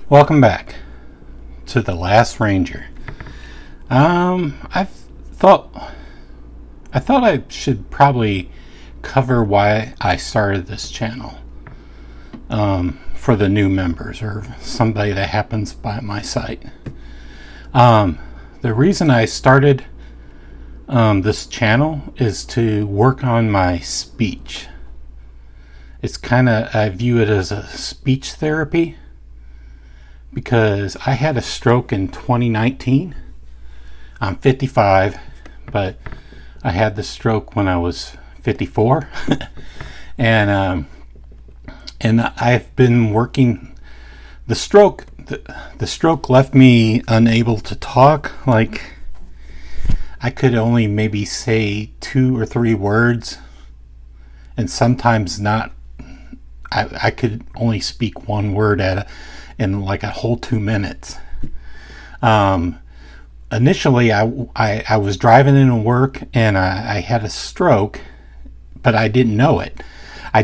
Welcome back to The Last Ranger. I thought I should probably cover why I started this channel. For the new members or somebody that happens by my site. The reason I started this channel is to work on my speech. It's I view it as a speech therapy because I had a stroke in 2019. I'm 55, but I had the stroke when I was 54. and I've been working. The stroke left me unable to talk. Like, I could only maybe say 2 or 3 words, and sometimes not. I could only speak 1 word in like a whole 2 minutes. Initially, I was driving into work and I had a stroke, but I didn't know it. I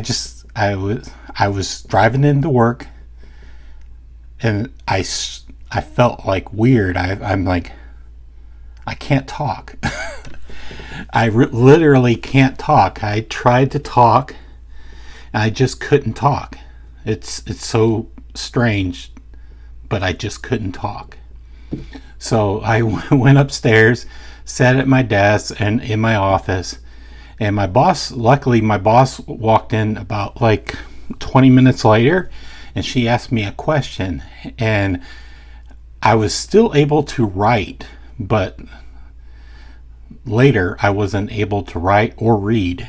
was driving into work and I felt like weird. I'm like, I can't talk. I literally can't talk. I tried to talk and I just couldn't talk. It's so strange, but I just couldn't talk. So I went upstairs, sat at my desk and in my office, and luckily my boss walked in about like 20 minutes later, and she asked me a question, and I was still able to write, but later I wasn't able to write or read.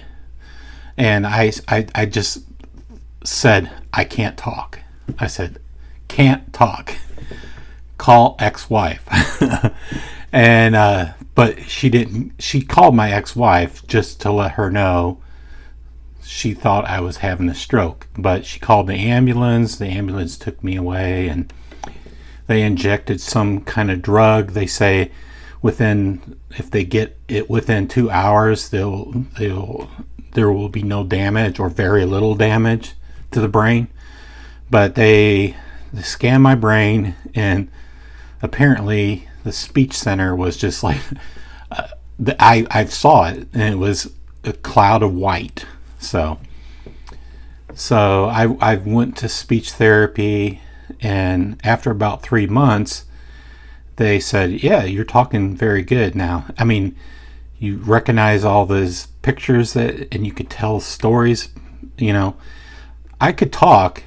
And I just said, I can't talk. I said, can't talk. Call ex-wife. And but she didn't. She called my ex-wife just to let her know she thought I was having a stroke. But she called the ambulance. The ambulance took me away, and they injected some kind of drug. They say if they get it within 2 hours, there will be no damage or very little damage to the brain. But they scanned my brain, and apparently the speech center was just like I saw it, and it was a cloud of white. So I went to speech therapy, and after about 3 months, they said, yeah, you're talking very good now. I mean, you recognize all those pictures and you could tell stories. I could talk.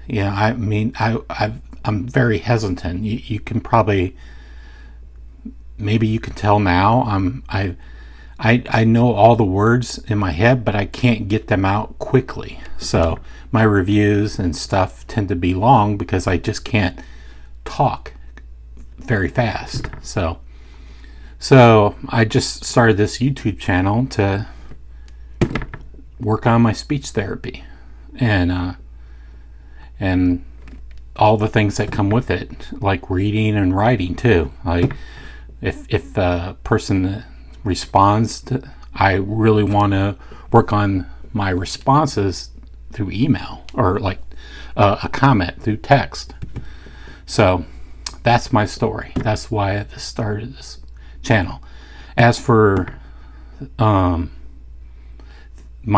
I mean, I'm very hesitant. You can probably, maybe you can tell now. I know all the words in my head, but I can't get them out quickly. So my reviews and stuff tend to be long because I just can't talk very fast. So I just started this YouTube channel to work on my speech therapy and all the things that come with it, like reading and writing too. Like if a person responds I really want to work on my responses through email or like a comment through text. So that's my story. That's why I started this channel. As for my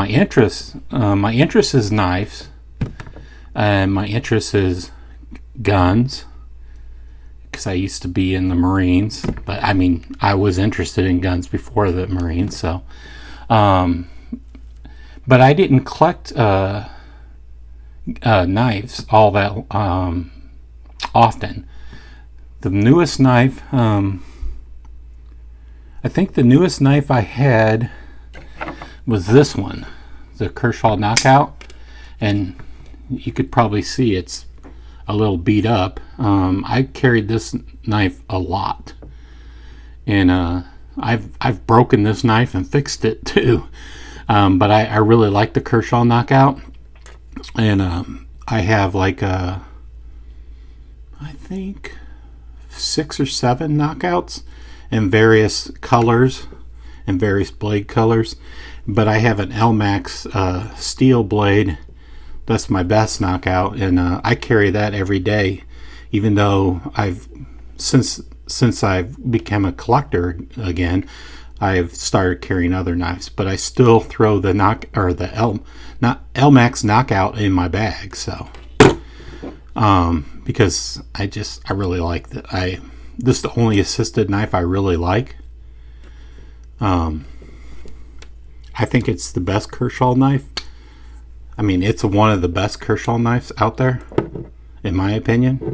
interest is knives, and my interest is guns, because I used to be in the Marines. But I mean, I was interested in guns before the Marines. So but I didn't collect knives all that often. The newest knife, I think the newest knife I had was this one, the Kershaw Knockout, and you could probably see it's a little beat up. I carried this knife a lot, and I've broken this knife and fixed it too. But I really like the Kershaw Knockout, and I have like I think 6 or 7 knockouts in various colors and various blade colors. But I have an L-Max steel blade That's my best knockout, and I carry that every day, even though since I've become a collector again, I've started carrying other knives, but I still throw the LMAX knockout in my bag. So, because I really like that. This is the only assisted knife I really like. I think it's the best Kershaw knife. I mean, it's one of the best Kershaw knives out there, in my opinion.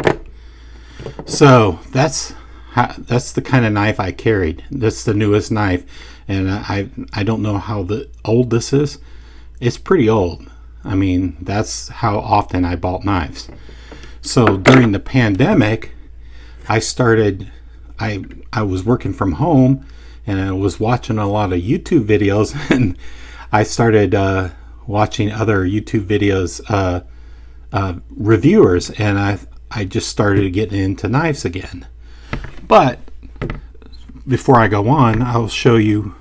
So that's the kind of knife I carried. That's the newest knife, and I don't know how old this is. It's pretty old. I mean, that's how often I bought knives. So during the pandemic, I was working from home, and I was watching a lot of YouTube videos, and I started watching other YouTube videos, reviewers, and I just started getting into knives again. But before I go on, I'll show you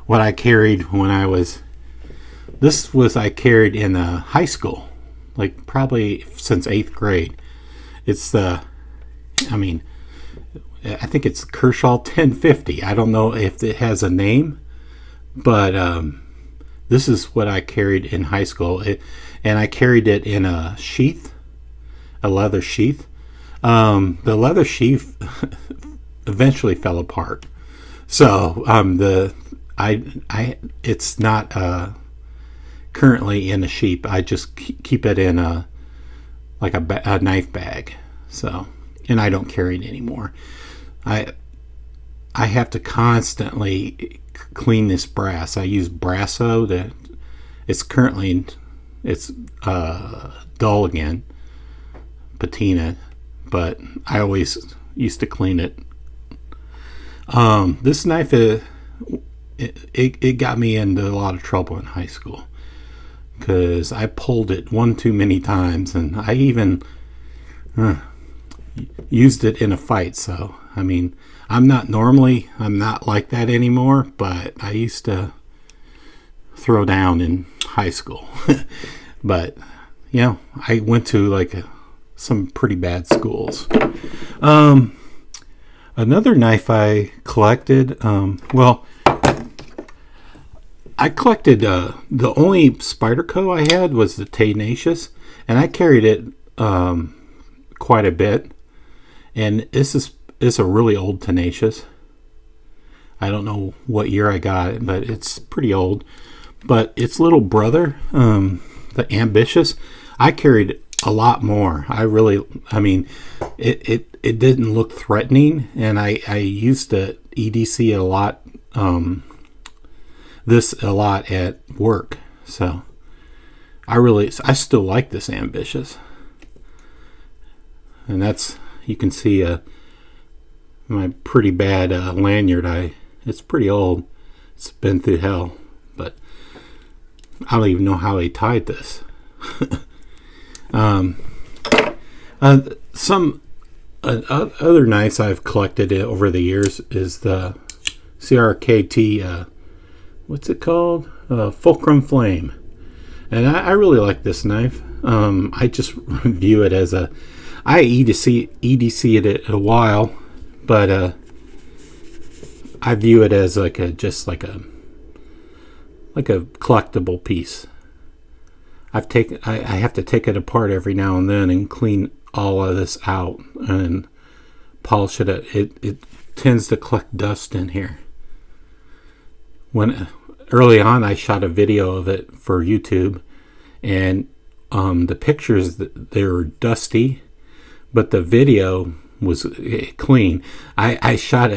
what I carried when I carried in high school, like probably since 8th grade. I think it's Kershaw 1050. I don't know if it has a name, but this is what I carried in high school. And I carried it in a sheath, a leather sheath. The leather sheath eventually fell apart. So it's not currently in a sheath. I just keep it in a knife bag. So, and I don't carry it anymore. I have to constantly clean this brass. I use Brasso it's dull again, patina, but I always used to clean it. This knife, it got me into a lot of trouble in high school because I pulled it one too many times, and I even used it in a fight. So I mean, I'm not like that anymore, but I used to throw down in high school. But I went to some pretty bad schools. Another knife I collected, I collected the only Spyderco I had was the Tenacious, and I carried it quite a bit. And it's a really old Tenacious. I don't know what year I got it, but it's pretty old. But its little brother, the Ambitious, I carried a lot more. It didn't look threatening, and I used to EDC a lot, this a lot at work. So I still like this Ambitious. And you can see my pretty bad lanyard. It's pretty old. It's been through hell, but I don't even know how he tied this. Some other knives I've collected over the years is the CRKT, what's it called? Fulcrum Flame. And I really like this knife. I just view it as I EDC it a while, but I view it as like a collectible piece. I have to take it apart every now and then and clean all of this out and polish it. It tends to collect dust in here. When early on, I shot a video of it for YouTube, and the pictures, they were dusty, but the video was clean. I shot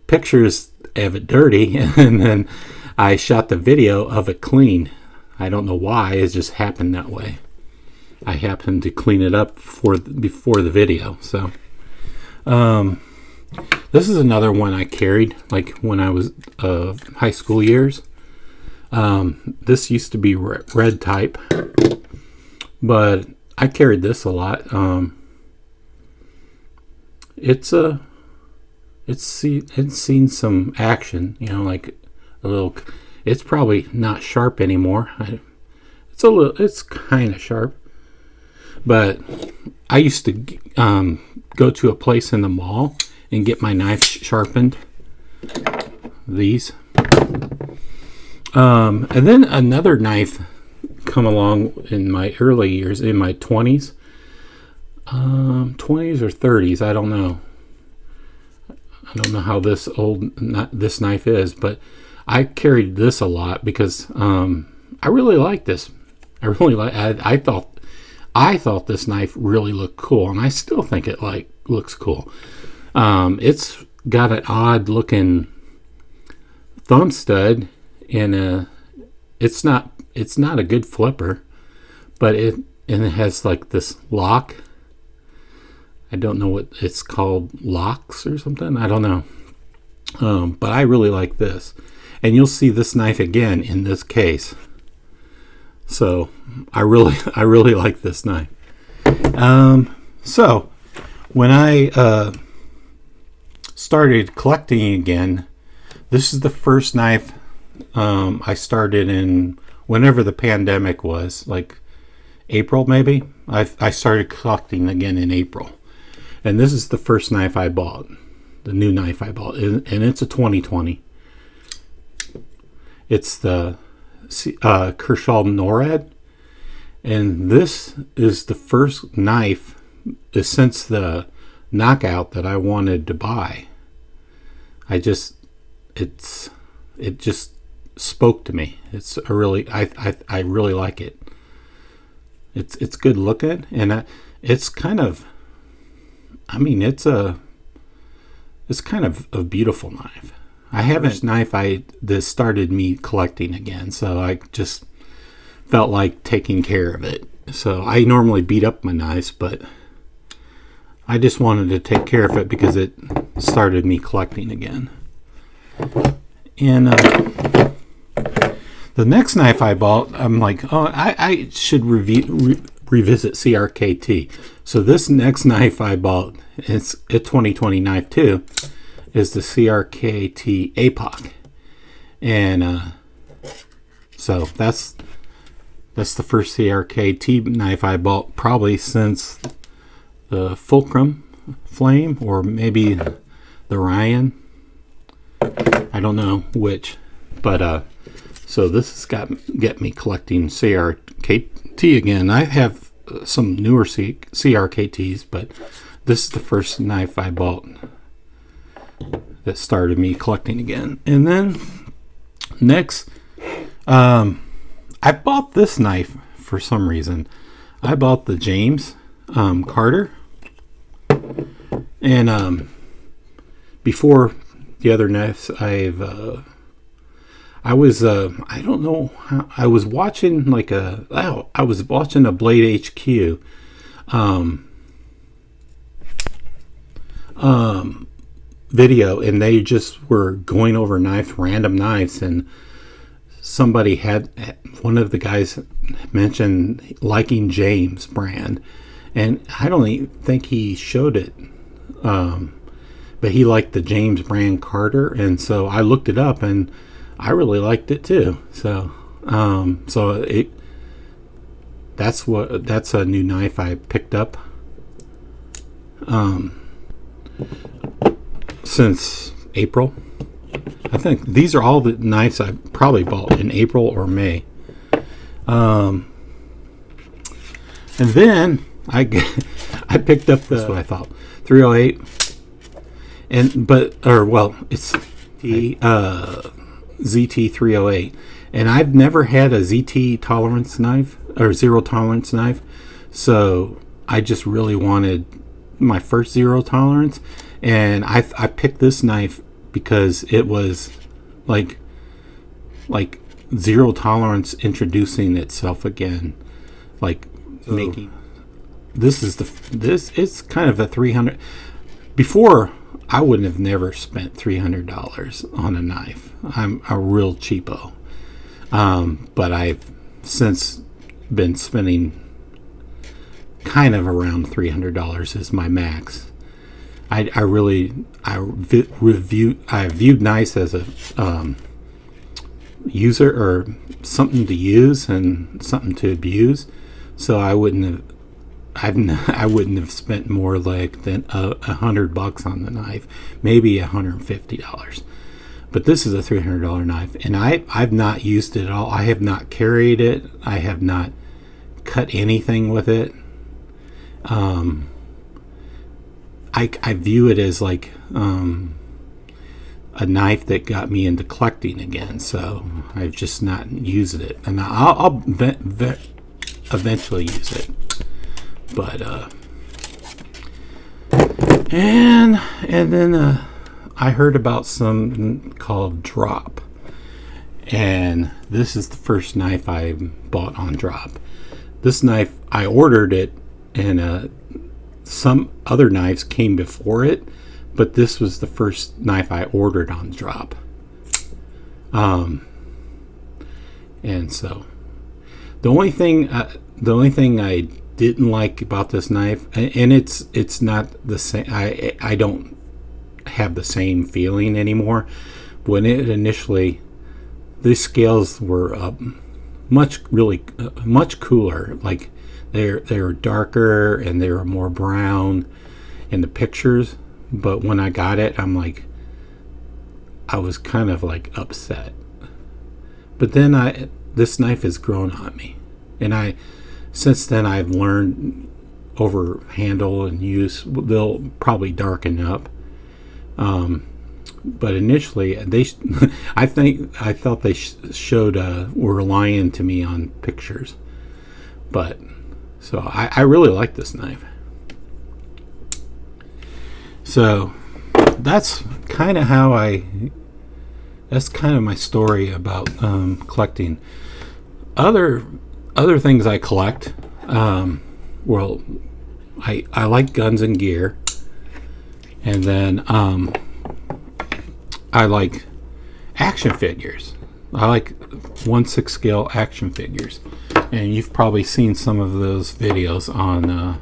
pictures of it dirty, and then I shot the video of it clean. I don't know why, it just happened that way. I happened to clean it up before the video. So this is another one I carried like when I was high school years. This used to be red type, but I carried this a lot. It's seen some action, like a little. It's probably not sharp anymore. It's kind of sharp, But I used to go to a place in the mall and get my knife sharpened. These. And then another knife come along in my early years, in my 20s. 20s or 30s, I don't know. I don't know how this knife is, but I carried this a lot because I really like this. I thought this knife really looked cool, and I still think it looks cool. It's got an odd looking thumb stud, and it's not a good flipper, but it has like this lock. I don't know what it's called, locks or something. I don't know. But I really like this. And you'll see this knife again in this case. So I really like this knife. So when I started collecting again, this is the first knife I started in whenever the pandemic was, like April maybe. I started collecting again in April. And this is the first knife I bought, the new knife I bought, and it's a 2020. It's the Kershaw Nord, and this is the first knife since the knockout that I wanted to buy. It just spoke to me. I really like it. It's good looking, and it's kind of. I mean, it's kind of a beautiful knife. I have this knife that started me collecting again, so I just felt like taking care of it. So I normally beat up my knives, but I just wanted to take care of it because it started me collecting again. And the next knife I bought, I'm like, oh, I should revisit CRKT. So this next knife I bought, it's a 2020 knife too, is the CRKT Apoc. And so that's the first CRKT knife I bought probably since the Fulcrum Flame, or maybe the Ryan. I don't know which, but so this has get me collecting CRKT again. I have some newer CRKTs, but this is the first knife I bought that started me collecting again. And then next, I bought this knife for some reason. I bought the James Carter, and before the other knives I don't know how, I was watching a Blade HQ video, and they just were going over random knives, and one of the guys mentioned liking James brand, and I don't even think he showed it, but he liked the James brand Carter, and so I looked it up, and I really liked it too. So that's a new knife I picked up since April. I think these are all the knives I probably bought in April or May. And then I picked up that's what I thought, 308, it's the ZT 308, and I've never had a ZT tolerance knife or zero tolerance knife, so I just really wanted my first zero tolerance, and I picked this knife because it was like zero tolerance introducing itself again, like making it's kind of a 300. Before, I wouldn't have never spent $300 on a knife. I'm a real cheapo, but I've since been spending kind of around $300 is my max. I viewed knives as a user, or something to use and something to abuse, so I wouldn't have I wouldn't have spent more like than $100 on the knife, maybe $150. But this is a $300 knife, and I've not used it at all. I have not carried it. I have not cut anything with it. I view it as like a knife that got me into collecting again. So I've just not used it, and I'll eventually use it. But and then I heard about some called Drop, and this is the first knife I bought on Drop. This knife, I ordered it, and some other knives came before it, but this was the first knife I ordered on Drop. And so the only thing I didn't like about this knife, and it's not the same. I don't have the same feeling anymore. When it initially, these scales were much cooler. Like they were darker and they were more brown in the pictures. But when I got it, I was kind of like upset. But then this knife has grown on me, and since then I've learned over handle and use, they'll probably darken up. But initially I thought they were lying to me on pictures. But so I really like this knife. So that's kind of my story about collecting. Other things I collect, well, I like guns and gear, and then I like action figures. I like 1/6 scale action figures, and you've probably seen some of those videos on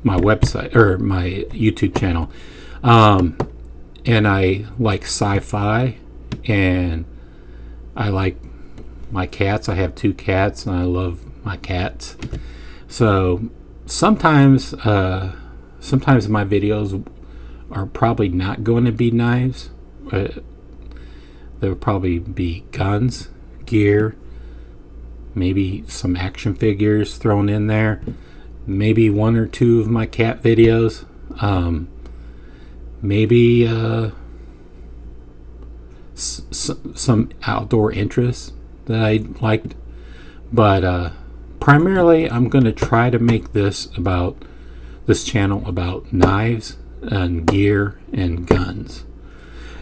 my website or my YouTube channel. And I like sci-fi, and I like my cats. I have 2 cats, and I love my cats. So sometimes my videos are probably not going to be knives. There will probably be guns, gear, maybe some action figures thrown in there, maybe 1 or 2 of my cat videos, maybe some outdoor interests that I liked. But primarily I'm going to try to make this channel about knives and gear and guns.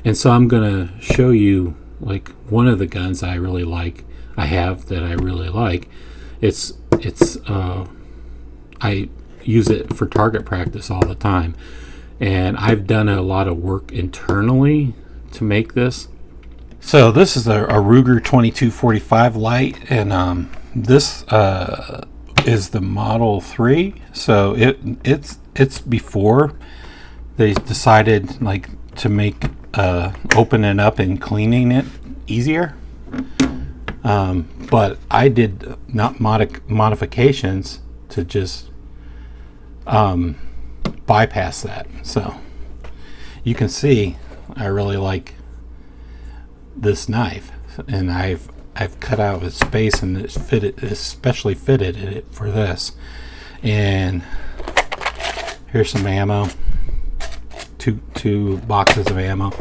And so I'm going to show you like one of the guns I really like. I really like. I use it for target practice all the time, and I've done a lot of work internally to make this. So this is a Ruger 2245 light, and this is the Model 3. So it's before they decided like to make opening up and cleaning it easier. But I did not modifications to just bypass that. So you can see I really like this knife, and I've cut out a space and it's especially fitted it for this. And here's some ammo, two boxes of ammo.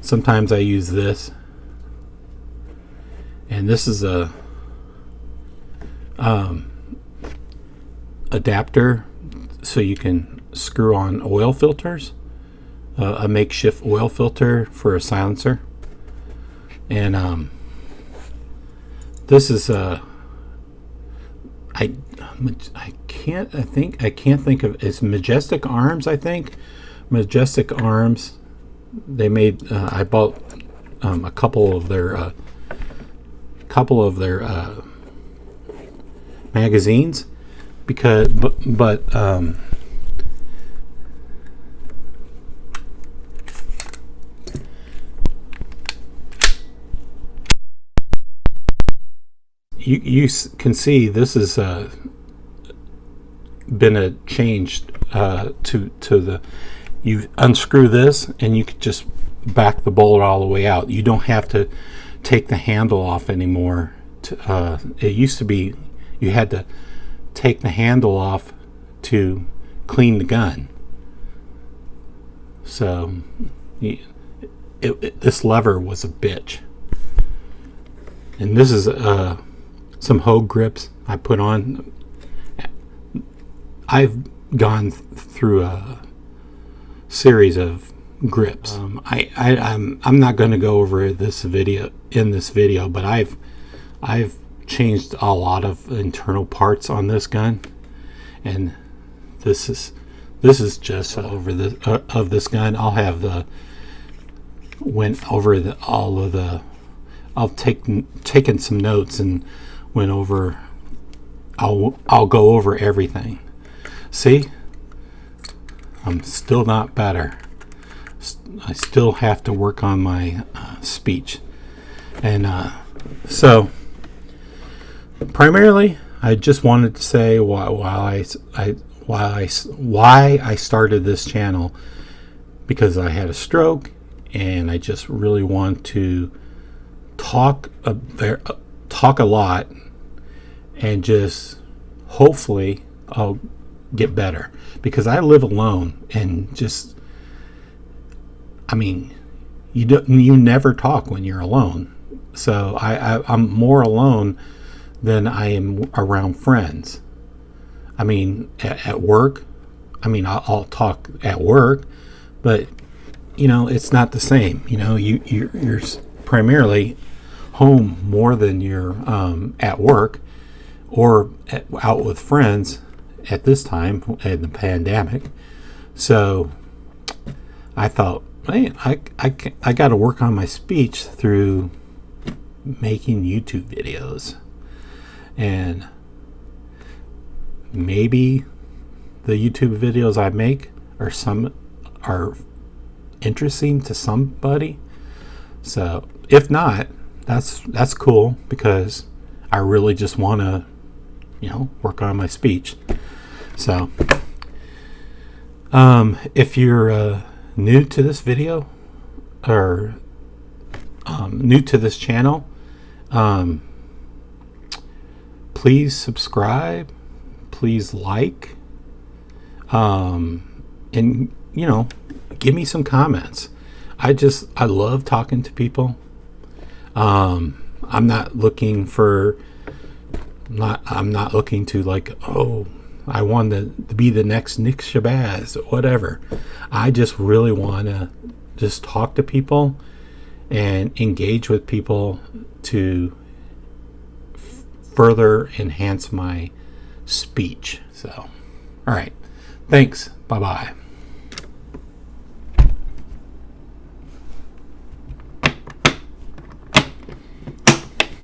Sometimes I use this, and this is a adapter so you can screw on oil filters, a makeshift oil filter for a silencer. And this is I can't think of, it's Majestic Arms, I think. Majestic Arms. They made I bought a couple of their magazines, because but can see this has been a change to the. You unscrew this and you can just back the bolt all the way out. You don't have to take the handle off anymore. It used to be you had to take the handle off to clean the gun. So this lever was a bitch. And this is some Hogue grips I put on. I've gone through a series of grips. I'm not going to go over this video in this video, but I've changed a lot of internal parts on this gun, and this is just over the of this gun. I'll have the went over all of the. I'll taken some notes and went over. I'll go over everything. See, I'm still not better. I still have to work on my speech, and so primarily, I just wanted to say why I started this channel, because I had a stroke, and I just really want to talk a lot, and just hopefully I'll get better, because I live alone, and just, I mean, you never talk when you're alone. So I'm more alone than I am around friends. I mean, at work, I mean, I'll talk at work, but it's not the same. You're primarily home more than you're at work or out with friends at this time in the pandemic. So I thought, man, I got to work on my speech through making YouTube videos, and maybe the YouTube videos I make are interesting to somebody. So if not, that's cool, because I really just want to work on my speech. So if you're new to this video, or new to this channel, please subscribe, please like, and give me some comments. I love talking to people. I'm not looking to like, oh, I want to be the next Nick Shabazz, whatever. I just really want to just talk to people and engage with people to further enhance my speech. So, all right. Thanks. Bye-bye.